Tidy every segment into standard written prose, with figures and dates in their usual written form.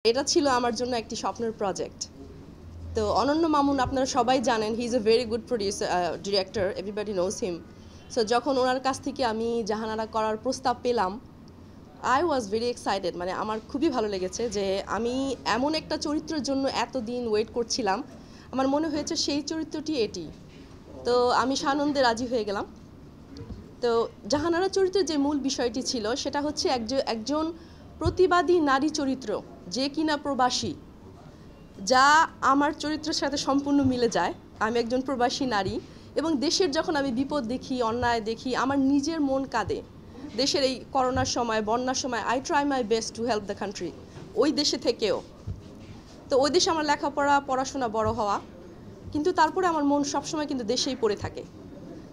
এটা ছিল আমার জন্য একটি স্বপ্নের প্রজেক্ট। তো অনন্য মামুন আপনারা সবাই জানেন, he is a very good director, everybody knows him. So যখন ওনার কাছ থেকে আমি জাহানারা করার প্রস্তাব পেলাম, আই ওয়াজ ভেরি এক্সাইটেড। মানে আমার খুবই ভালো লেগেছে যে আমি এমন একটা চরিত্রের জন্য এতদিন ওয়েট করছিলাম। আমার মনে হয়েছে সেই চরিত্রটি এটি। তো আমি সানন্দে রাজি হয়ে গেলাম। তো জাহানারা চরিত্রের যে মূল বিষয়টি ছিল সেটা হচ্ছে একজন প্রতিবাদী নারী চরিত্র, যে কিনা প্রবাসী, যা আমার চরিত্রের সাথে সম্পূর্ণ মিলে যায়। আমি একজন প্রবাসী নারী এবং দেশের যখন আমি বিপদ দেখি, অন্যায় দেখি, আমার নিজের মন কাঁদে। দেশের এই করোনার সময়, বন্যার সময় I try my best to help the country, ওই দেশে থেকেও। তো ওই দেশে আমার লেখাপড়া, পড়াশোনা, বড় হওয়া, কিন্তু তারপরে আমার মন সবসময় কিন্তু দেশেই পড়ে থাকে।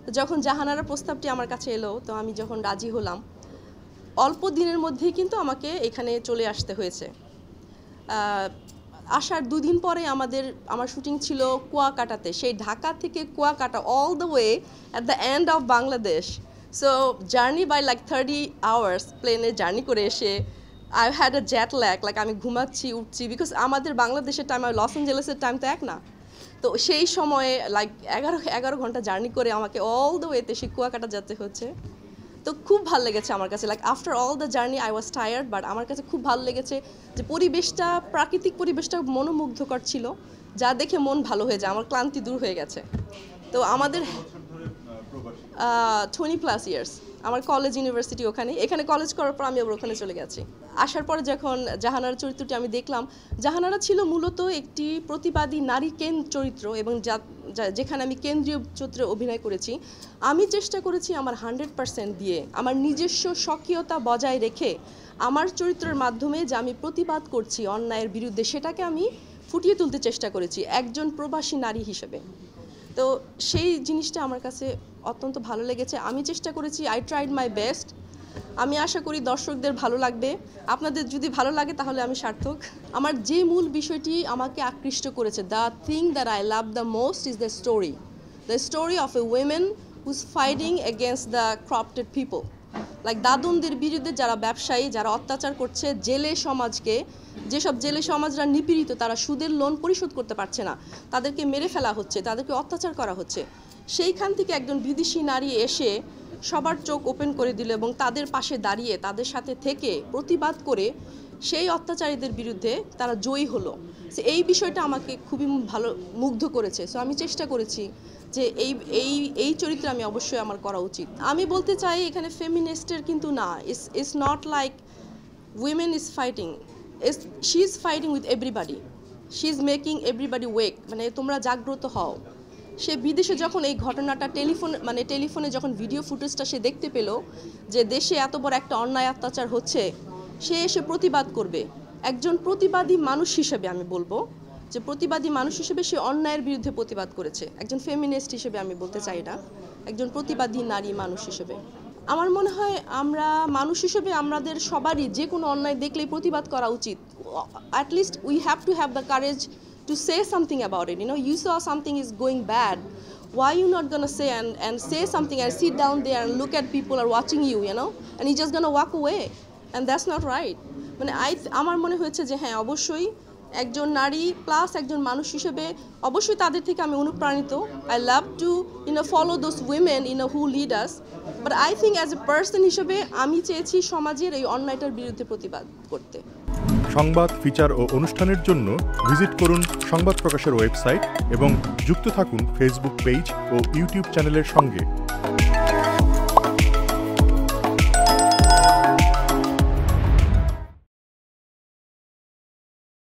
তো যখন জাহানারার প্রস্তাবটি আমার কাছে এলো, তো আমি যখন রাজি হলাম, অল্প দিনের মধ্যেই কিন্তু আমাকে এখানে চলে আসতে হয়েছে। আসার 2 দিন পরে আমার শুটিং ছিল কুয়াকাটাতে। সেই ঢাকা থেকে Kuakata all the way at the end of Bangladesh. So journey by like 30 hours প্লেনে জার্নি করে এসে I had a jet lag, like আমি ঘুমাচ্ছি, উঠছি, বিকজ আমাদের বাংলাদেশের টাইম আর লস অ্যাঞ্জেলেসের টাইম তো এক না। তো সেই সময়ে লাইক 11 ঘন্টা জার্নি করে আমাকে অল দ্য ওয়েতে সেই কুয়াকাটা যেতে হচ্ছে। তো খুব ভালো লেগেছে আমার কাছে, like after all the journey I was tired, but আমার কাছে খুব ভালো লেগেছে যে পরিবেশটা, প্রাকৃতিক পরিবেশটা মনোমুগ্ধকর ছিল, যা দেখে মন ভালো হয়ে যায়, আমার ক্লান্তি দূর হয়ে গেছে। তো আমাদের 20+ ইয়ার্স, আমার কলেজ ইউনিভার্সিটি ওখানে, এখানে কলেজ করার পর আমি আবার ওখানে চলে গেছি। আসার পরে যখন জাহানারা চরিত্রটি আমি দেখলাম, জাহানারা ছিল মূলত একটি প্রতিবাদী নারী চরিত্র, এবং যেখানে আমি কেন্দ্রীয় চরিত্রে অভিনয় করেছি। আমি চেষ্টা করেছি আমার 100% দিয়ে, আমার নিজস্ব স্বকীয়তা বজায় রেখে আমার চরিত্রের মাধ্যমে যে আমি প্রতিবাদ করছি অন্যায়ের বিরুদ্ধে, সেটাকে আমি ফুটিয়ে তুলতে চেষ্টা করেছি একজন প্রবাসী নারী হিসেবে। তো সেই জিনিসটা আমার কাছে অত্যন্ত ভালো লেগেছে। আমি চেষ্টা করেছি, আই ট্রাইড মাই বেস্ট। আমি আশা করি দর্শকদের ভালো লাগবে। আপনাদের যদি ভালো লাগে তাহলে আমি সার্থক। আমার যে মূল বিষয়টি আমাকে আকৃষ্ট করেছে, the thing that I love the most is the story of a women whose fighting against the corrupted people, like দাদনদের বিরুদ্ধে যারা ব্যবসায়ী, যারা অত্যাচার করছে, জেলে সমাজকে, যেসব জেলে সমাজরা নিপীড়িত, তারা সুদের লোন পরিশোধ করতে পারছে না, তাদেরকে মেরে ফেলা হচ্ছে, তাদেরকে অত্যাচার করা হচ্ছে। সেইখান থেকে একজন বিদেশি নারী এসে সবার চোখ ওপেন করে দিল এবং তাদের পাশে দাঁড়িয়ে, তাদের সাথে থেকে প্রতিবাদ করে সেই অত্যাচারীদের বিরুদ্ধে তারা জয়ী হলো। সো এই বিষয়টা আমাকে খুবই ভালো মুগ্ধ করেছে। সো আমি চেষ্টা করেছি যে এই চরিত্রে আমি অবশ্যই আমার করা উচিত। আমি বলতে চাই এখানে ফেমিনিস্টের কিন্তু না, it's not like women is fighting, she is fighting with everybody, she is making everybody wake, মানে তোমরা জাগ্রত হও। সে বিদেশে যখন এই ঘটনাটা টেলিফোনে যখন ভিডিও ফুটেজটা সে দেখতে পেল যে দেশে এত বড় একটা অন্যায় অত্যাচার হচ্ছে, সে এসে প্রতিবাদ করবে। একজন প্রতিবাদী মানুষ হিসেবে আমি বলবো যে প্রতিবাদী মানুষ হিসেবে সে অন্যায়ের বিরুদ্ধে প্রতিবাদ করেছে। একজন ফেমিনিস্ট হিসেবে আমি বলতে চাই না, একজন প্রতিবাদী নারী মানুষ হিসেবে। আমার মনে হয় আমরা মানুষ হিসেবে আমাদের সবারই যে কোনো অন্যায় দেখলেই প্রতিবাদ করা উচিত। At least we have to have the courage to say something about it. You saw something is going bad, why you not gonna say and say something and sit down there and look at people are watching you, and you're just gonna walk away, and that's not right. মানে আমার মনে হয়েছে যে হ্যাঁ, অবশ্যই একজন নারী plus একজন মানুষ হিসেবে অবশ্যই তাদের থেকে আমি অনুপ্রাণিত। I love to follow those women who lead us, but I think as a person হিসেবে আমি চেয়েছি সমাজের এই অন্যায়টার বিরুদ্ধে প্রতিবাদ করতে। সংবাদ, ফিচার ও অনুষ্ঠানের জন্য ভিজিট করুন সংবাদ প্রকাশের ওয়েবসাইট এবং যুক্ত থাকুন ফেসবুক পেজ ও ইউটিউব চ্যানেলের সঙ্গে।